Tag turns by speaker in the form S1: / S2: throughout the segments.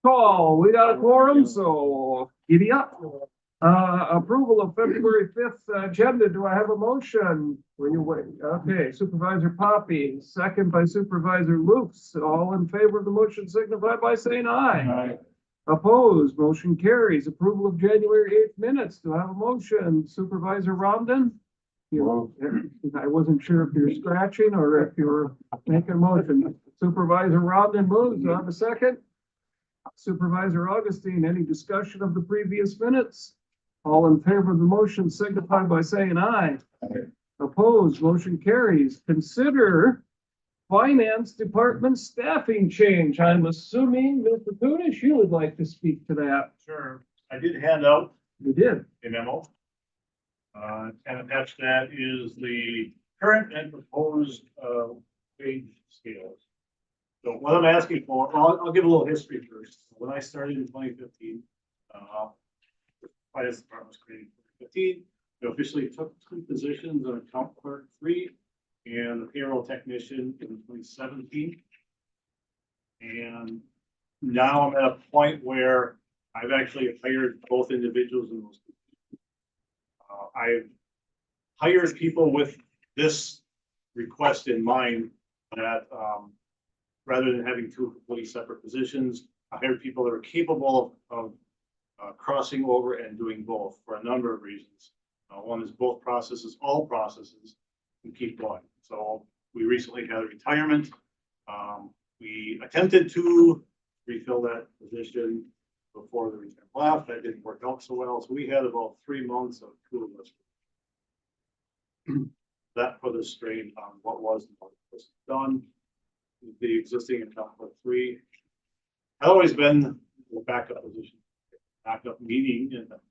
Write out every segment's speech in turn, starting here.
S1: call. We got a quorum, so giddy up. Approval of February 5th agenda. Do I have a motion? Will you wait? Okay, Supervisor Poppy, second by Supervisor Lukes. All in favor of the motion signify by saying aye.
S2: Aye.
S1: Opposed, motion carries. Approval of January 8th minutes. Do I have a motion? Supervisor Romden? I wasn't sure if you're scratching or if you're making a motion. Supervisor Romden moves. Do I have a second? Supervisor Augustine, any discussion of the previous minutes? All in favor of the motion signify by saying aye.
S2: Aye.
S1: Opposed, motion carries. Consider Finance Department staffing change. I'm assuming, Mr. Kudish, you would like to speak to that.
S3: Sure. I did hand out
S1: You did.
S3: a memo. And attached to that is the current and proposed wage scales. So what I'm asking for, I'll give a little history first. When I started in 2015, the finance department was created in 2015. We officially took 2 positions on account clerk 3 and the payroll technician in 2017. And now I'm at a point where I've actually hired both individuals in those. I've hired people with this request in mind that rather than having 2 completely separate positions, I hired people that are capable of crossing over and doing both for a number of reasons. One is both processes, all processes, and keep going. So we recently had a retirement. We attempted to refill that position before the retirement left. That didn't work out so well. So we had about 3 months of 2 of us. That put a strain on what was done. The existing account for 3 had always been the backup position. Backup meaning in that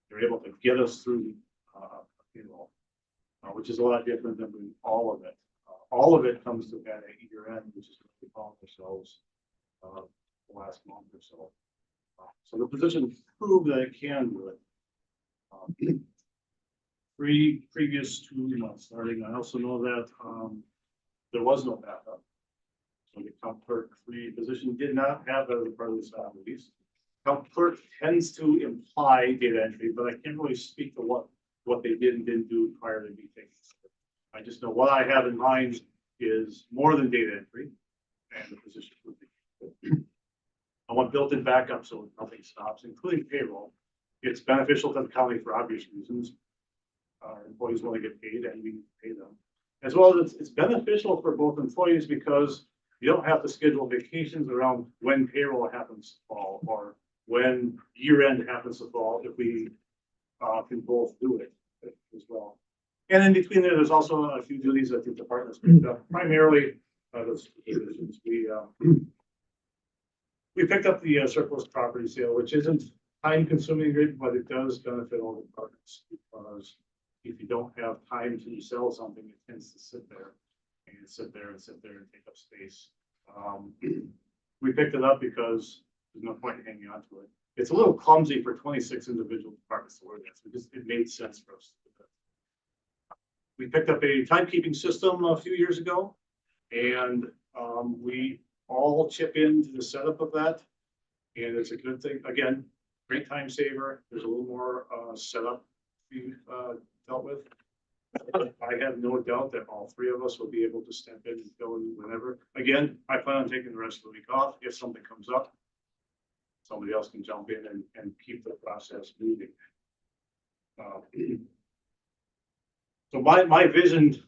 S3: they're able to get us through payroll, which is a lot different than doing all of it. All of it comes to at year end, which is what we call ourselves the last month or so. So the position proved that it can do it. 3 previous 2 months starting. I also know that there was no backup. So the account clerk 3 position did not have that as a part of the salaries. Account clerk tends to imply data entry, but I can't really speak to what they did and didn't do prior to me taking. I just know what I have in mind is more than data entry, and the position would be. I want built-in backup so nothing stops, including payroll. It's beneficial to the county for obvious reasons. Our employees want to get paid, and we pay them. As well as it's beneficial for both employees because you don't have to schedule vacations around when payroll happens to fall or when year end happens to fall if we can both do it as well. And in between there's also a few duties that the department's picked up, primarily those positions. We picked up the surplus property sale, which isn't time consuming, but it does benefit all the departments because if you don't have time to sell something, it tends to sit there and sit there and sit there and take up space. We picked it up because there's no point in hanging on to it. It's a little clumsy for 26 individual departments to work at, so it made sense for us to do that. We picked up a timekeeping system a few years ago, and we all chip into the setup of that. And it's a good thing. Again, great time saver. There's a little more setup to be dealt with. I have no doubt that all 3 of us will be able to step in and fill in whenever. Again, I plan on taking the rest of the week off. If something comes up, somebody else can jump in and keep the process moving. So my vision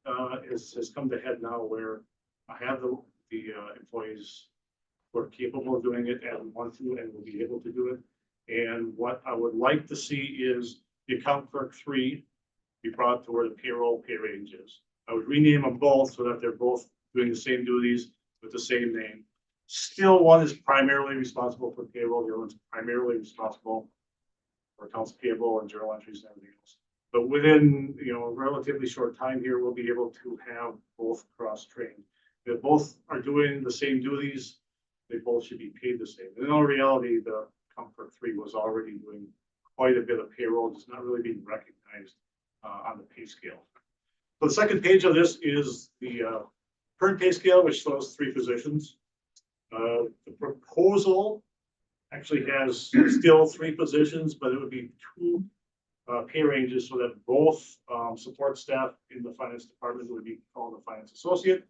S3: has come to head now where I have the employees who are capable of doing it and want to and will be able to do it. And what I would like to see is the account clerk 3 be brought to where the payroll pay range is. I would rename them both so that they're both doing the same duties with the same name. Still, one is primarily responsible for payroll, the other one's primarily responsible for accounts payable and journal entries and everything else. But within a relatively short time here, we'll be able to have both cross-trained. If both are doing the same duties, they both should be paid the same. And in all reality, the account clerk 3 was already doing quite a bit of payroll, just not really being recognized on the pay scale. So the second page of this is the current pay scale, which shows 3 positions. The proposal actually has still 3 positions, but it would be 2 pay ranges so that both support staff in the finance department would be called a finance associate.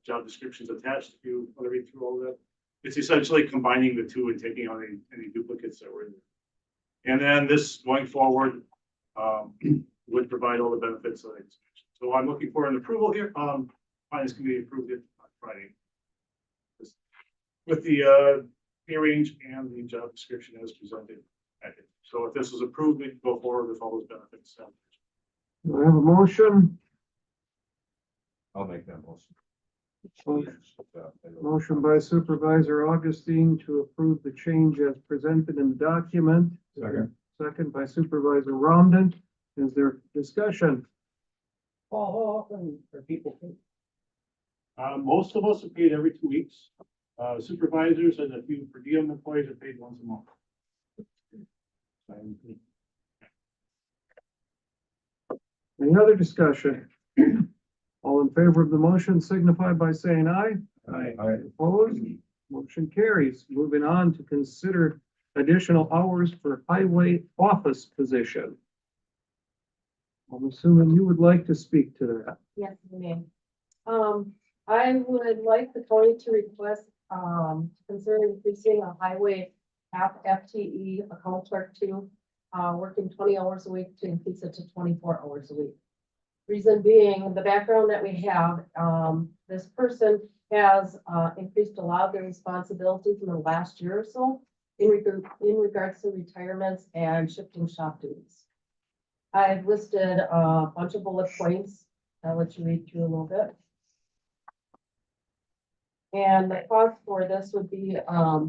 S3: Job descriptions attached if you want to read through all that. It's essentially combining the 2 and taking out any duplicates that were in there. And then this going forward would provide all the benefits that I just mentioned. So I'm looking for an approval here. Finance committee approved it on Friday with the pay range and the job description as presented. So if this is approved, we can go forward with all those benefits.
S1: Do I have a motion?
S2: I'll make that motion.
S1: Motion by Supervisor Augustine to approve the change as presented in the document.
S2: Second.
S1: Second by Supervisor Romden. Is there discussion?
S4: How often are people paid?
S3: Most of us are paid every 2 weeks. Supervisors and a few per diem employees are paid once a month.
S1: Any other discussion? All in favor of the motion signify by saying aye.
S2: Aye.
S1: Opposed? Motion carries. Moving on to consider additional hours for highway office position. I'm assuming you would like to speak to that.
S5: Yes, ma'am. I would like the county to request, consider increasing a highway half FTE account clerk to, working 20 hours a week to increase it to 24 hours a week. Reason being, the background that we have, this person has, increased a lot of their responsibilities in the last year or so in regards to retirements and shifting shop duties. I've listed a bunch of bullet points. I'll let you read through a little bit. And the cost for this would be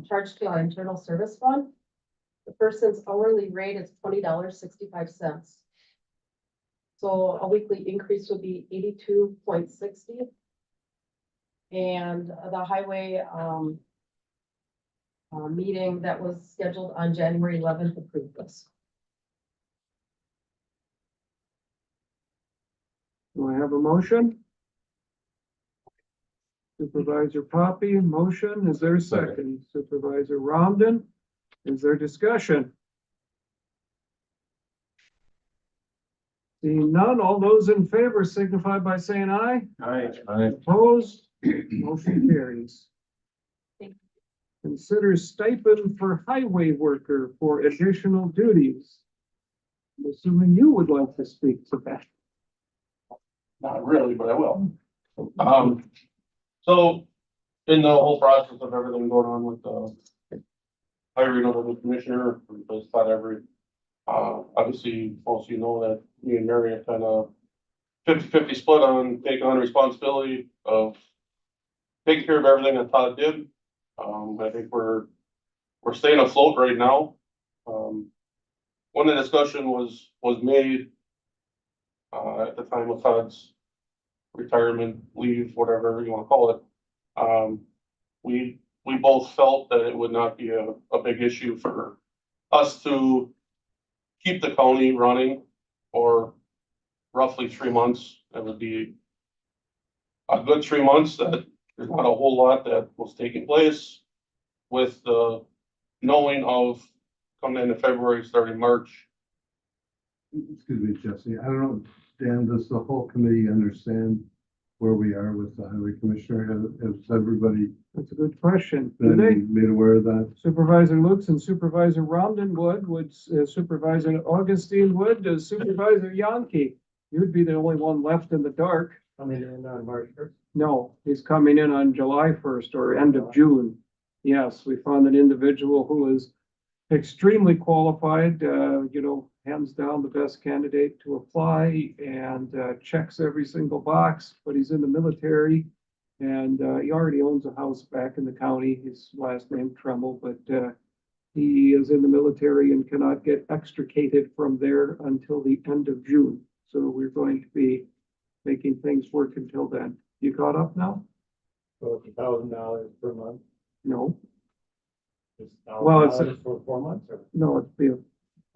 S5: charged to our internal service fund. The person's hourly rate is $20.65. So a weekly increase would be 82.60. And the highway meeting that was scheduled on January 11th approved this.
S1: Do I have a motion? Supervisor Poppy, motion. Is there a second? Supervisor Romden, is there discussion? Seeing none, all those in favor signify by saying aye.
S2: Aye.
S1: Opposed? Motion carries.
S5: Thank you.
S1: Consider stipend for highway worker for additional duties. I'm assuming you would like to speak to that.
S6: Not really, but I will. So in the whole process of everything going on with the hiring of a new commissioner, because not every, obviously, most of you know that me and Mary are kind of 50-50 split on taking on responsibility of taking care of everything that Todd did. I think we're staying afloat right now. When the discussion was made at the time of Todd's retirement, leave, whatever you want to call it, we both felt that it would not be a big issue for us to keep the county running for roughly 3 months. That would be a good 3 months that there's not a whole lot that was taking place with the knowing of coming into February, starting March.
S7: Excuse me, Jesse, I don't know, Dan, does the whole committee understand where we are with the highway commissioner? Has everybody
S1: That's a good question. Do they?
S7: been made aware of that?
S1: Supervisor Lutz and Supervisor Romden would Supervisor Augustine would, Supervisor Yankee. You'd be the only one left in the dark.
S4: Coming in on March 1st.
S1: No, he's coming in on July 1st or end of June. Yes, we found an individual who is extremely qualified, hands down the best candidate to apply and checks every single box, but he's in the military and he already owns a house back in the county. His last name Tremble, but he is in the military and cannot get extricated from there until the end of June. So we're going to be making things work until then. You caught up now?
S4: So it's $1,000 per month.
S1: No,
S4: It's
S1: Well, it's
S4: $1,000 for 4 months or?
S1: no, it'd be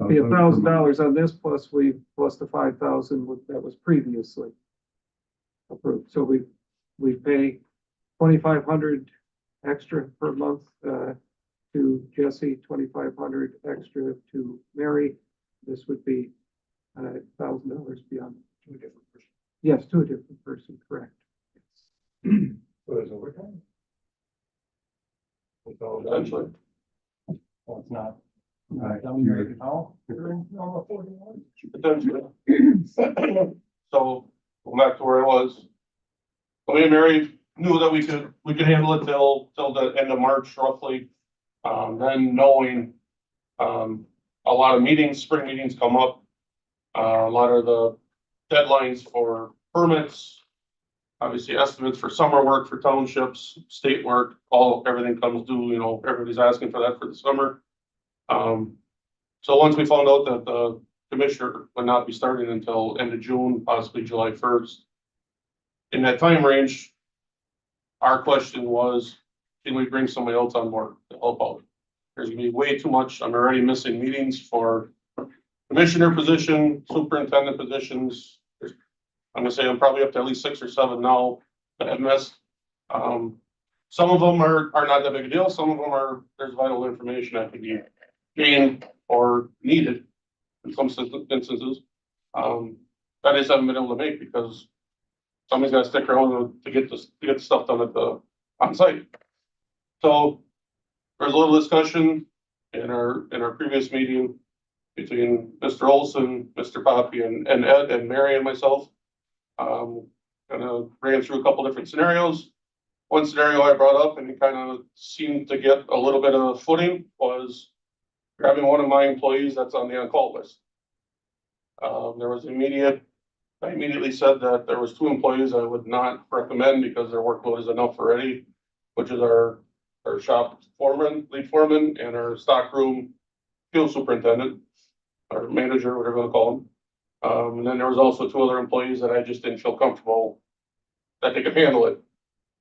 S1: $1,000 on this plus the 5,000 that was previously approved. So we pay 2,500 extra per month, to Jesse, 2,500 extra to Mary. This would be $1,000 beyond.
S4: Two different persons.
S1: Yes, to a different person, correct.
S4: So it's overtime? It's all done.
S6: Essentially.
S4: Well, it's not.
S7: Right.
S4: Down here now, you're in normal 41.
S6: Potentially. So, going back to where I was. So me and Mary knew that we could handle it till the end of March roughly. Then knowing, a lot of meetings, spring meetings come up. A lot of the deadlines for permits. Obviously estimates for summer work for townships, state work, everything comes due, you know, everybody's asking for that for the summer. So once we found out that the commissioner would not be starting until end of June, possibly July 1st. In that time range, our question was, can we bring somebody else on board to help out? There's gonna be way too much. I'm already missing meetings for commissioner position, superintendent positions. I'm gonna say I'm probably up to at least 6 or 7 now that I've missed. Some of them are not that big a deal. Some of them there's vital information that can be gained or needed in some instances. That I just haven't been able to make because somebody's gotta stick around to get the stuff done on site. So there's a little discussion in our previous meeting between Mr. Olson, Mr. Poppy and Ed and Mary and myself. Kind of ran through a couple different scenarios. One scenario I brought up and it kind of seemed to get a little bit of footing was grabbing one of my employees that's on the on-call list. I immediately said that there was 2 employees I would not recommend because their workload is enough already, which is our shop foreman, lead foreman, and our stockroom field superintendent, or manager, whatever you want to call him. And then there was also 2 other employees that I just didn't feel comfortable that they could handle it.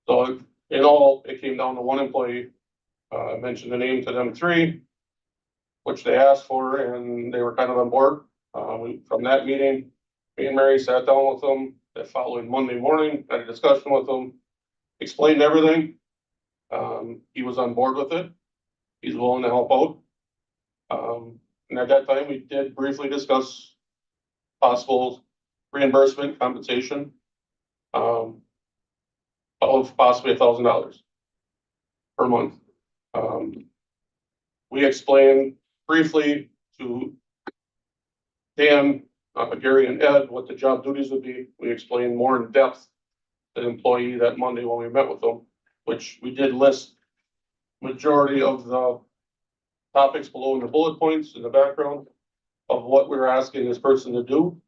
S6: So in all, it came down to 1 employee. I mentioned the name to them 3, which they asked for, and they were kind of on board. From that meeting, me and Mary sat down with them the following Monday morning, had a discussion with them, explained everything. He was on board with it. He's willing to help out. And at that time, we did briefly discuss possible reimbursement compensation of possibly $1,000 per month. We explained briefly to Dan, Gary and Ed what the job duties would be. We explained more in depth to the employee that Monday when we met with them, which we did list majority of the topics below in the bullet points in the background of what we're asking this person to do.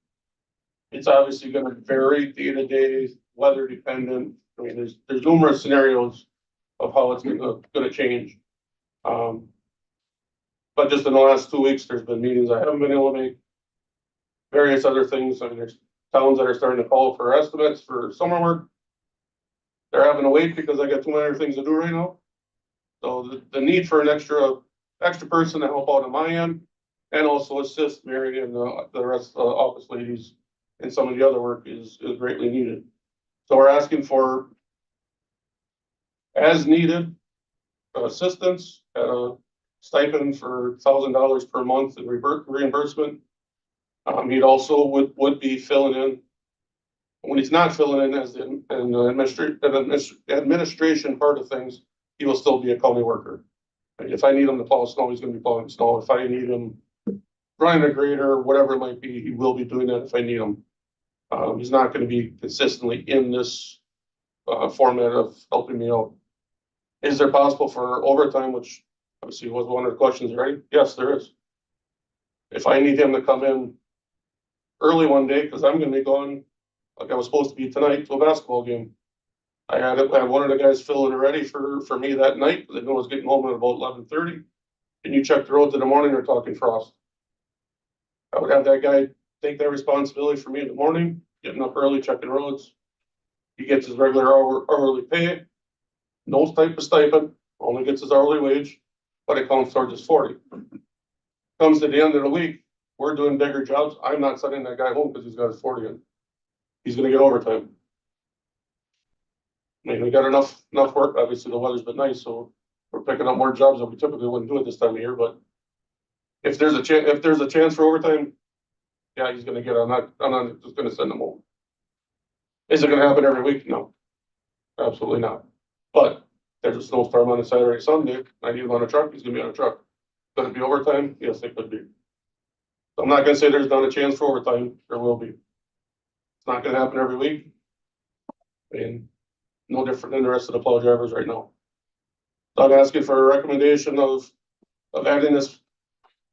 S6: It's obviously gonna vary day to day, weather dependent. I mean, there's numerous scenarios of how it's gonna change. But just in the last 2 weeks, there's been meetings I haven't been able to make. Various other things. I mean, there's towns that are starting to call for estimates for summer work. They're having to wait because I got too many other things to do right now. So the need for an extra person to help out on my end and also assist Mary and the rest of the office ladies in some of the other work is greatly needed. So we're asking for as needed assistance at a stipend for $1,000 per month in reimbursement. He'd also would be filling in when he's not filling in as the administration part of things. He will still be a county worker. If I need him to plow snow, he's gonna be plowing snow. If I need him running a grader, whatever it might be, he will be doing that if I need him. He's not gonna be consistently in this format of helping me out. Is there possible for overtime, which obviously was one of the questions, right? Yes, there is. If I need him to come in early one day, because I'm gonna be going, like I was supposed to be tonight, to a basketball game. I had one of the guys filling it ready for me that night, because I knew I was getting home at about 11:30. And you check the roads in the morning, they're talking frost. I would have that guy take that responsibility for me in the morning, getting up early, checking roads. He gets his regular hourly pay, no type of stipend, only gets his hourly wage, but it counts towards his 40. Comes to the end of the week, we're doing bigger jobs. I'm not sending that guy home because he's got his 40 in. He's gonna get overtime. I mean, we got enough work, obviously the weather's been nice, so we're picking up more jobs that we typically wouldn't do at this time of year, but if there's a chance for overtime, yeah, he's gonna get on that, I'm not just gonna send him home. Is it gonna happen every week? No. Absolutely not. But there's a snowstorm on a Saturday, Sunday, I need him on a truck, he's gonna be on a truck. Could it be overtime? Yes, it could be. I'm not gonna say there's not a chance for overtime, there will be. It's not gonna happen every week. And no different than the rest of the plow drivers right now. So I'm asking for a recommendation of adding this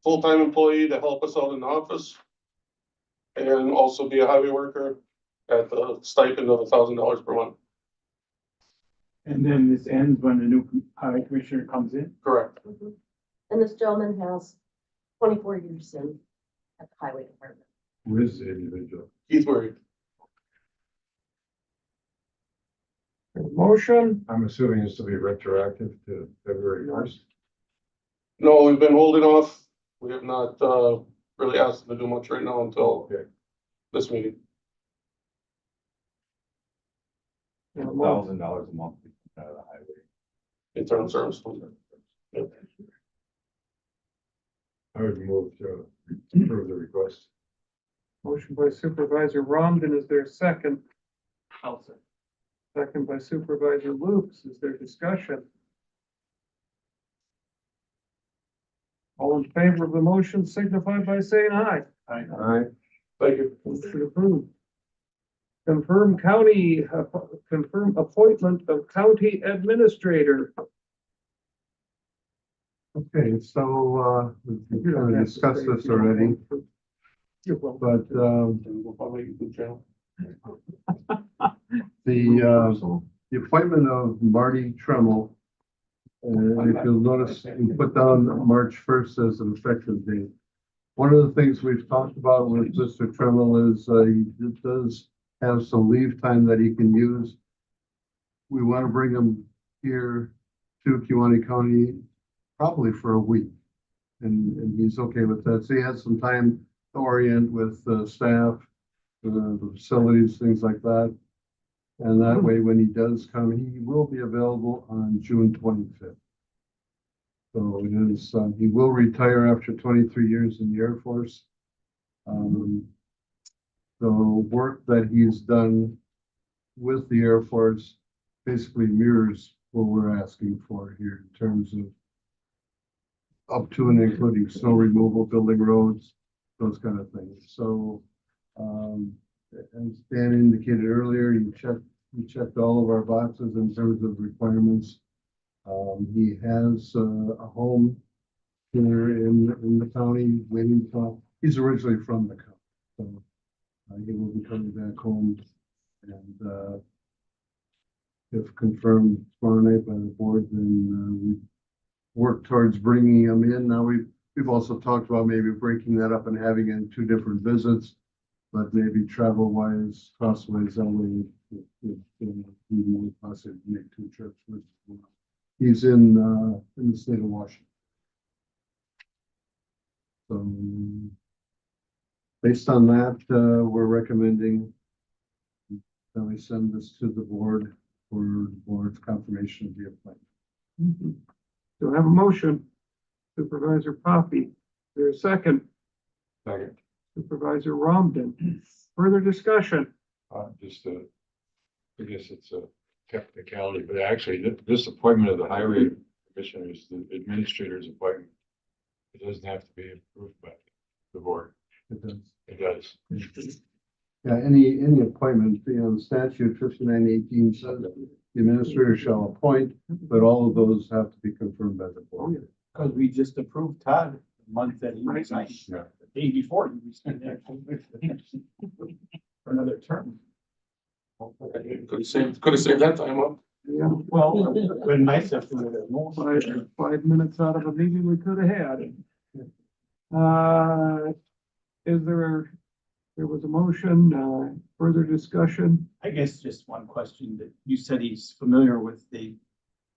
S6: full-time employee to help us out in the office. And also be a highway worker at the stipend of $1,000 per month.
S8: And then this ends when the new highway commissioner comes in?
S6: Correct.
S5: And this gentleman has 24 years in at the highway department.
S7: Who is the individual?
S6: Keith Worry.
S1: Motion,
S2: I'm assuming this will be retroactive to February 1st.
S6: No, we've been holding off. We have not, really asked them to do much right now until this meeting.
S2: $1,000 a month out of the highway.
S6: Internal service.
S2: I would move to approve the request.
S1: motion by Supervisor Romden, is there a second?
S8: I'll say.
S1: Second by Supervisor Lukes, is there discussion? All in favor of the motion signify by saying aye.
S2: Aye.
S6: Thank you.
S1: Motion approved. Confirm appointment of county administrator.
S7: Okay, so, we kind of discussed this already,
S1: You're welcome.
S7: but,
S6: We'll probably make a good channel.
S7: the appointment of Marty Tremmel. And if you'll notice, we put down March 1st as an effective date. One of the things we've talked about with Mr. Tremmel is, he does have some leave time that he can use. We want to bring him here to Kewaunee County probably for a week. And he's okay with that. So he has some time to orient with staff, the facilities, things like that. And that way, when he does come, he will be available on June 25th. So it is, he will retire after 23 years in the Air Force. The work that he's done with the Air Force basically mirrors what we're asking for here in terms of up to and including snow removal, building roads, those kind of things. So, as Dan indicated earlier, he checked all of our boxes in terms of requirements. He has a home here in the county waiting for, he's originally from the county. So he will be coming back home and if confirmed tomorrow night by the board, then we work towards bringing him in. Now we've also talked about maybe breaking that up and having it in 2 different visits, but maybe travel wise, cost wise, that way he may possibly make 2 trips. He's in the state of Washington. So based on that, we're recommending that we send this to the board for the board's confirmation of the appointment.
S1: Do I have a motion? Supervisor Poppy, is there a second?
S2: Second.
S1: Supervisor Romden, further discussion?
S2: Just I guess it's a technicality, but actually this appointment of the highway commissioner is the administrator's appointment. It doesn't have to be approved by the board.
S7: It does.
S2: It does.
S7: Yeah, any appointment, the statute 5918 says that the administrator shall appoint, but all of those have to be confirmed by the board.
S8: Because we just approved Todd the month that he resigned,
S2: Yeah.
S8: the day before he resigned. For another term.
S6: Could have saved that time up.
S1: Yeah,
S8: Well, been nice if we would have known.
S1: 5 minutes out of a meeting we could have had. There was a motion, further discussion?
S8: I guess just one question that you said he's familiar with in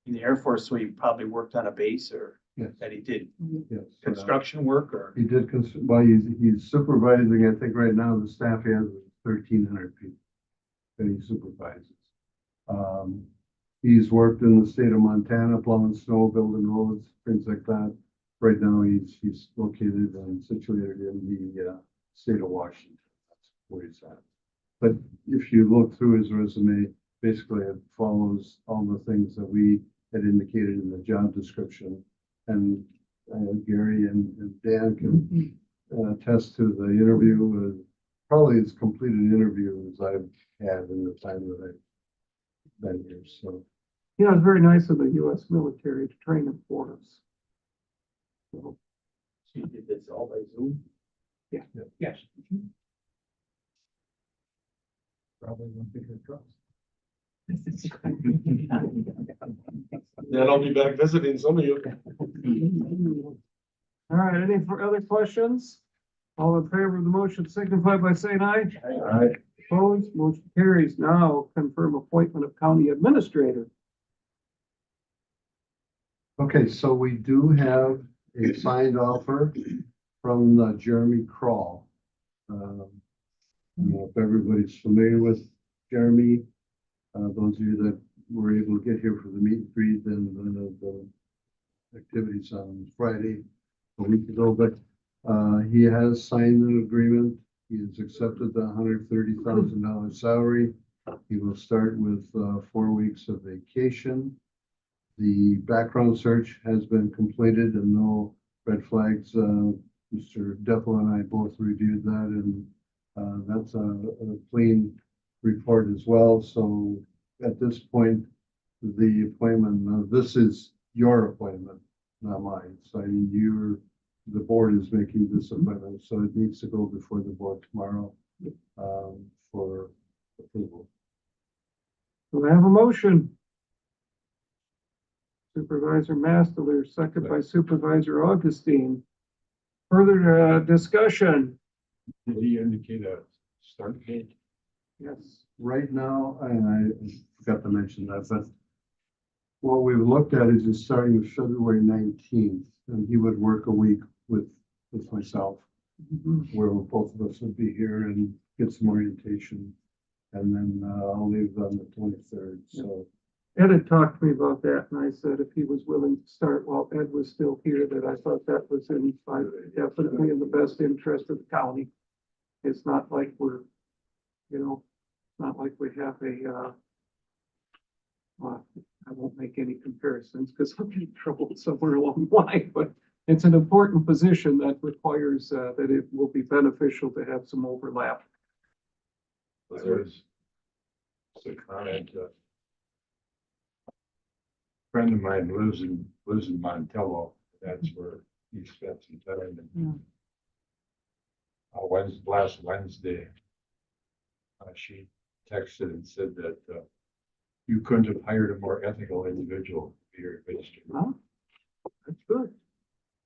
S8: the Air Force, so he probably worked on a base or
S7: Yes.
S8: that he did
S7: Yes.
S8: construction work or.
S7: He did, well, he's supervising, I think right now the staff has 1,300 people that he supervises. He's worked in the state of Montana plowing snow, building roads, things like that. Right now, he's located and situated in the state of Washington. That's where he's at. But if you look through his resume, basically it follows all the things that we had indicated in the job description. And Gary and Dan can attest to the interview, probably as complete an interview as I've had in the time that I've been here, so.
S1: Yeah, it's very nice of the US military to train them for us. So,
S8: She did this all by Zoom?
S1: Yeah.
S8: Yes.
S4: Probably one bigger trust.
S6: Then I'll be back visiting some of you.
S1: all right, any other questions? All in favor of the motion signify by saying aye.
S7: Aye.
S1: Opposed, motion carries. Now confirm appointment of county administrator.
S7: Okay, so we do have a signed offer from Jeremy Crawl. I don't know if everybody's familiar with Jeremy. Those of you that were able to get here for the meet and greet and the activities on Friday a week ago, but he has signed an agreement. He has accepted the $130,000 salary. He will start with 4 weeks of vacation. The background search has been completed and no red flags. Mr. Defel and I both reviewed that, and that's a clean report as well. So at this point, the appointment, this is your appointment, not mine. So the board is making this appointment, so it needs to go before the board tomorrow for approval.
S1: Do I have a motion? Supervisor Masteler, second by Supervisor Augustine. Further discussion?
S2: Did he indicate a start date?
S1: Yes.
S7: Right now, and I forgot to mention that, but what we've looked at is starting February 19th, and he would work a week with myself, where both of us would be here and get some orientation. And then I'll leave on the 23rd, so.
S1: Ed had talked to me about that, and I said if he was willing to start while Ed was still here, that I thought that was definitely in the best interest of the county. It's not like we're, not like we have well, I won't make any comparisons because I'll get in trouble somewhere along the line, but it's an important position that requires that it will be beneficial to have some overlap.
S2: There's a comment, friend of mine lives in Montello. That's where he spent some time. And last Wednesday, she texted and said that you couldn't have hired a more ethical individual to be your administrator.
S1: Well, that's good.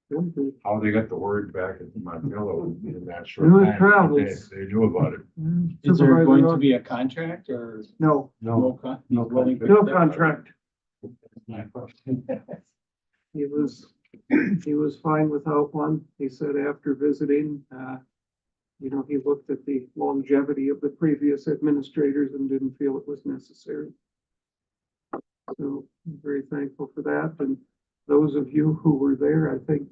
S1: Good, good.
S2: How they got the word back at Montello in that short
S1: Knew it
S2: time,
S1: travels.
S2: they knew about it.
S8: Is there
S1: Supervisor
S8: going to
S1: Aug-
S8: be a contract or?
S1: No,
S7: No, no
S8: willing-
S1: no contract.
S8: My question.
S1: He was fine without one. He said after visiting, he looked at the longevity of the previous administrators and didn't feel it was necessary. So I'm very thankful for that. And those of you who were there, I think,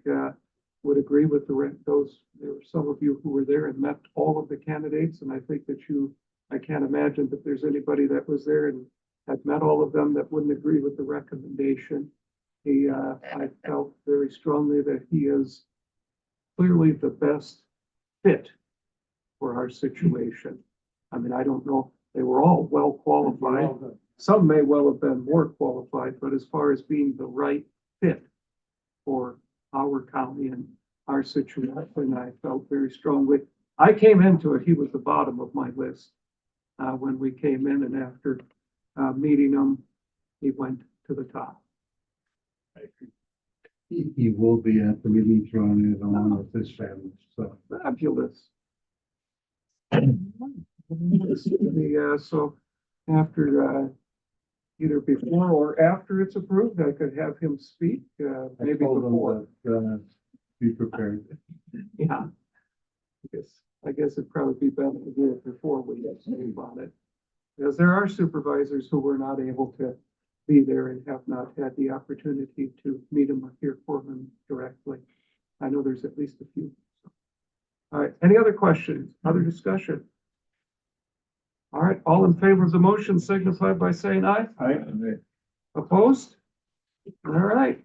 S1: would agree with there were some of you who were there and met all of the candidates. And I think that I can't imagine that there's anybody that was there and had met all of them that wouldn't agree with the recommendation. I felt very strongly that he is clearly the best fit for our situation. I mean, I don't know, they were all well qualified. Some may well have been more qualified, but as far as being the right fit for our county and our situation, I felt very strongly. I came into it, he was the bottom of my list when we came in, and after meeting him, he went to the top.
S7: he will be at the meeting throwing it along with his family, so.
S1: Fabulous. So after, either before or after it's approved, I could have him speak,
S7: I
S1: maybe
S7: told him
S1: before.
S7: that, be prepared.
S1: Yeah. I guess it'd probably be better to do it before we get to move on it. Because there are supervisors who were not able to be there and have not had the opportunity to meet him or hear from him directly. I know there's at least a few. All right, any other questions, other discussion? All right, all in favor of the motion signify by saying aye. Opposed? All right,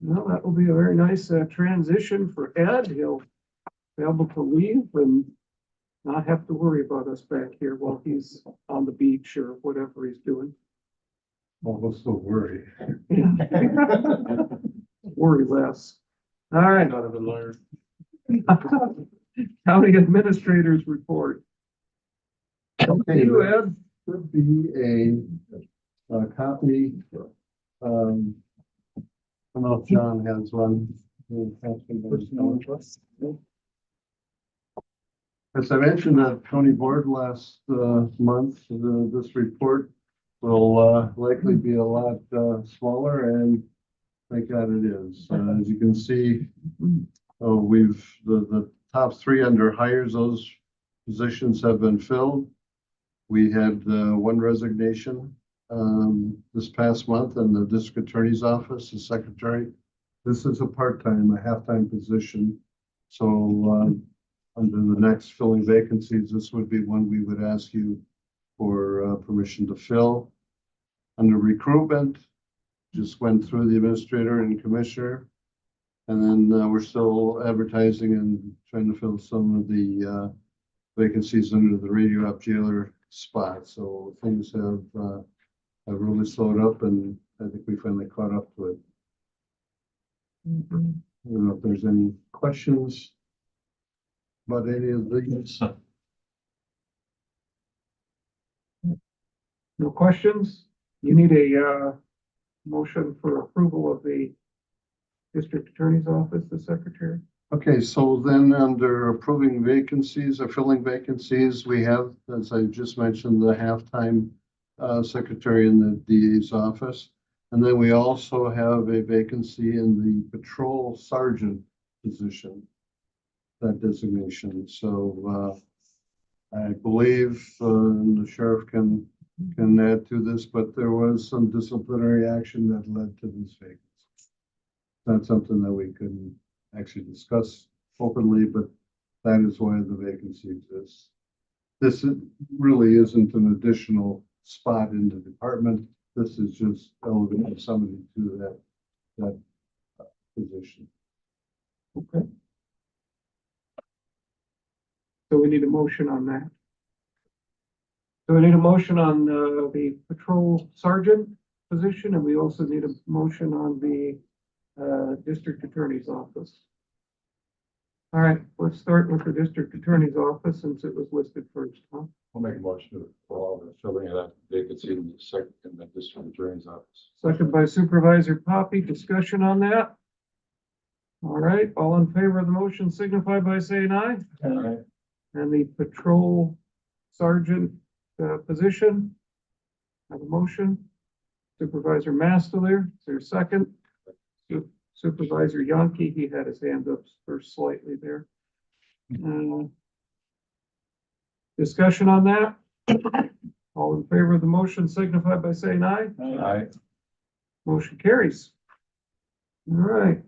S1: well, that will be a very nice transition for Ed. He'll be able to leave and not have to worry about us back here while he's on the beach or whatever he's doing.
S7: Well, we'll still worry.
S1: Worry less. All right.
S6: Not even lawyer.
S1: County administrators report.
S7: Okay,
S1: You,
S7: there
S1: Ed?
S7: should be a copy. I don't know if John has one. As I mentioned at county board last month, this report will likely be a lot smaller, and thank God it is. As you can see, we've the top three under hires, those positions have been filled. We had one resignation this past month in the district attorney's office, the secretary. This is a part-time, a half-time position. So under the next filling vacancies, this would be one we would ask you for permission to fill. Under recruitment, just went through the administrator and commissioner. And then we're still advertising and trying to fill some of the vacancies under the radio up jailer spot. So things have really slowed up, and I think we finally caught up to it. I don't know if there's any questions about any of these.
S1: No questions? You need a motion for approval of the district attorney's office, the secretary?
S7: Okay, so then under approving vacancies or filling vacancies, we have, as I just mentioned, the halftime secretary in the DA's office. And then we also have a vacancy in the patrol sergeant position, that designation. So I believe the sheriff can add to this, but there was some disciplinary action that led to this vacancy. Not something that we can actually discuss openly, but that is why the vacancy exists. This really isn't an additional spot in the department. This is just elevating somebody to that position.
S1: Okay. So we need a motion on that. So we need a motion on the patrol sergeant position, and we also need a motion on the district attorney's office. All right, let's start with the district attorney's office since it was listed first, huh?
S2: I'll make a motion for all the filling of that vacancy in the district attorney's office.
S1: Second by Supervisor Poppy. Discussion on that? All right, all in favor of the motion signify by saying aye.
S2: Aye.
S1: And the patrol sergeant position. Have a motion. Supervisor Mastler, is there a second? Supervisor Yonke, he had his hand up first slightly there. Discussion on that? All in favor of the motion signify by saying aye.
S2: Aye.
S1: Motion carries. All right,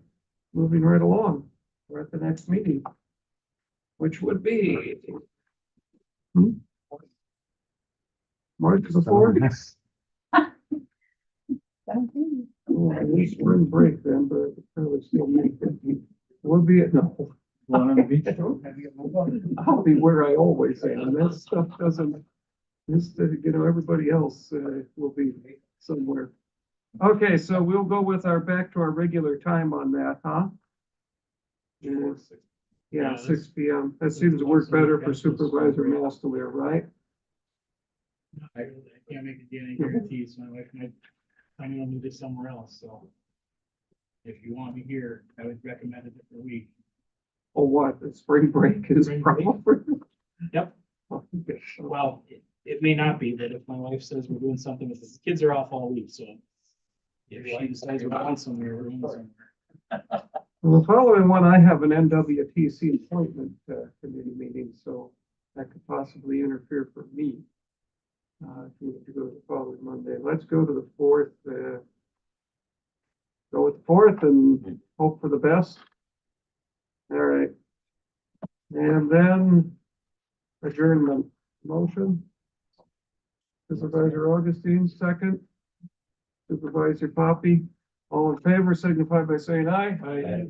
S1: moving right along. We're at the next meeting, which would be March the 4th. Oh, I need spring break then, but it's probably still make it. We'll be at, no.
S4: One on the beach.
S1: I'll be where I always am. That stuff doesn't, everybody else will be somewhere. Okay, so we'll go with back to our regular time on that, huh? Yeah, 6 p.m. That seems to work better for Supervisor Mastler, right?
S4: I can't make any guarantees. My wife might find me to do somewhere else, so. If you want me here, I would recommend a different week.
S1: Oh, what? The spring break is
S4: Spring break?
S1: probably.
S4: Yep.
S1: Okay, so-
S4: Well, it may not be, but if my wife says we're doing something, the kids are off all week, so. If she decides we're going somewhere, we're going somewhere.
S1: Well, the following one, I have an NWTC appointment committee meeting, so that could possibly interfere for me. If you need to go to the following Monday, let's go to the fourth, go with the fourth and hope for the best. All right. And then adjournment motion. Supervisor Augustine, second. Supervisor Poppy, all in favor signify by saying aye.
S2: Aye.